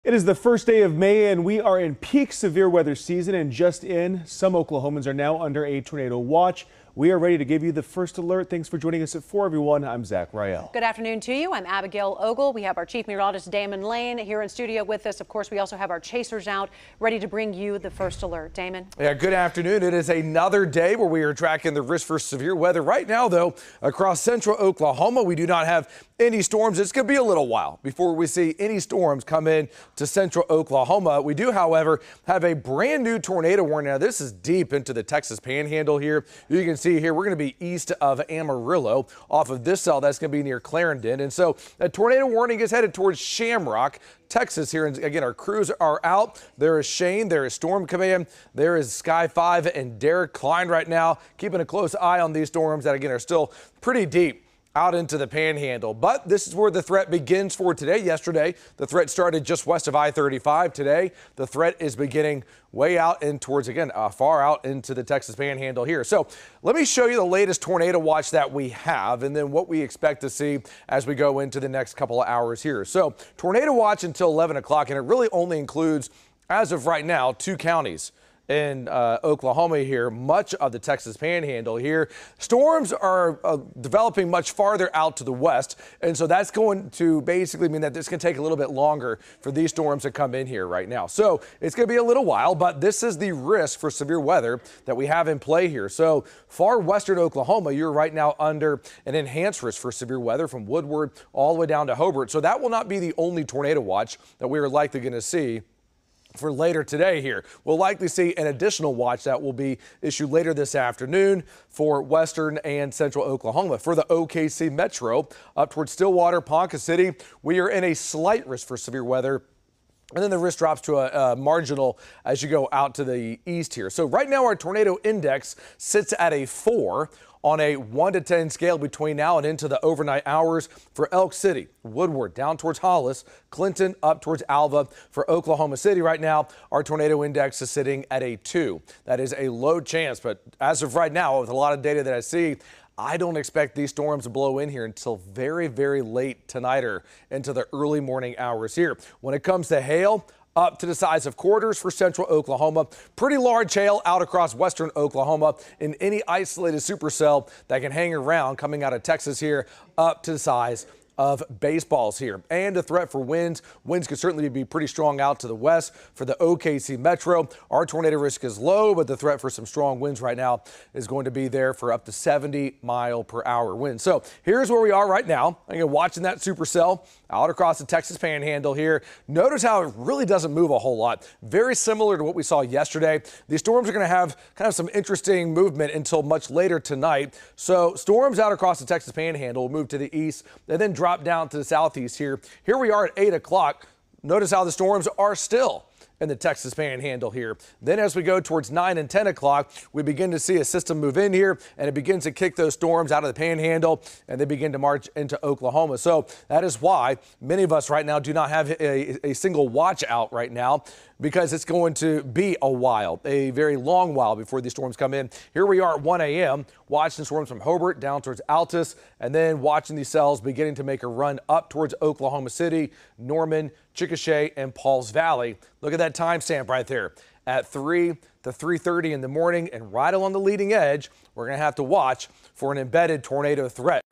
It is the first day of May and we are in peak severe weather season, and just in, some Oklahomans are now under a tornado watch. We are ready to give you the first alert. Thanks for joining us at 4, everyone. I'm Zach Rael. Good afternoon to you. I'm Abigail Ogle. We have our Chief Meteorologist Damon Lane here in studio with us. Of course, we also have our chasers out ready to bring you the first alert. Damon? Yeah, good afternoon. It is another day where we are tracking the risk for severe weather. Right now, though, across central Oklahoma, we do not have any storms. It's going to be a little while before we see any storms come in to central Oklahoma. We do, however, have a brand new tornado warning. Now, this is deep into the Texas Panhandle here. You can see here we're going to be east of Amarillo. Off of this cell, that's going to be near Clarendon. And so a tornado warning is headed towards Shamrock, Texas here. And again, our crews are out. There is Shane, there is Storm Command, there is Sky 5 and Derek Klein right now, keeping a close eye on these storms that, again, are still pretty deep out into the Panhandle. But this is where the threat begins for today. Yesterday, the threat started just west of I-35. Today, the threat is beginning way out and towards, again, far out into the Texas Panhandle here. So let me show you the latest tornado watch that we have and then what we expect to see as we go into the next couple of hours here. So tornado watch until 11 o'clock, and it really only includes, as of right now, 2 counties in Oklahoma here, much of the Texas Panhandle here. Storms are developing much farther out to the west, and so that's going to basically mean that this can take a little bit longer for these storms to come in here right now. So it's going to be a little while, but this is the risk for severe weather that we have in play here. So far western Oklahoma, you're right now under an enhanced risk for severe weather from Woodward all the way down to Hobart. So that will not be the only tornado watch that we are likely going to see for later today here. We'll likely see an additional watch that will be issued later this afternoon for western and central Oklahoma. For the OKC Metro up towards Stillwater, Ponca City, we are in a slight risk for severe weather. And then the risk drops to a marginal as you go out to the east here. So right now our tornado index sits at a 4 on a 1 to 10 scale between now and into the overnight hours for Elk City, Woodward, down towards Hollis, Clinton, up towards Alva. For Oklahoma City right now, our tornado index is sitting at a 2. That is a low chance, but as of right now, with a lot of data that I see, I don't expect these storms to blow in here until very, very late tonight or into the early morning hours here. When it comes to hail, up to the size of quarters for central Oklahoma. Pretty large hail out across western Oklahoma in any isolated supercell that can hang around coming out of Texas here, up to the size of baseballs here. And a threat for winds. Winds could certainly be pretty strong out to the west. For the OKC Metro, our tornado risk is low, but the threat for some strong winds right now is going to be there for up to 70-mile-per-hour winds. So here's where we are right now. Again, watching that supercell out across the Texas Panhandle here. Notice how it really doesn't move a whole lot. Very similar to what we saw yesterday. These storms are going to have kind of some interesting movement until much later tonight. So storms out across the Texas Panhandle will move to the east and then drop down to the southeast here. Here we are at 8 o'clock. Notice how the storms are still in the Texas Panhandle here. Then as we go towards 9 and 10 o'clock, we begin to see a system move in here, and it begins to kick those storms out of the Panhandle, and they begin to march into Oklahoma. So that is why many of us right now do not have a single watch out right now, because it's going to be a while, a very long while before these storms come in. Here we are at 1 a.m. watching storms from Hobart down towards Altus, and then watching these cells beginning to make a run up towards Oklahoma City, Norman, Chickasha, and Pauls Valley. Look at that timestamp right there at 3 to 3:30 in the morning, and right along the leading edge, we're going to have to watch for an embedded tornado threat.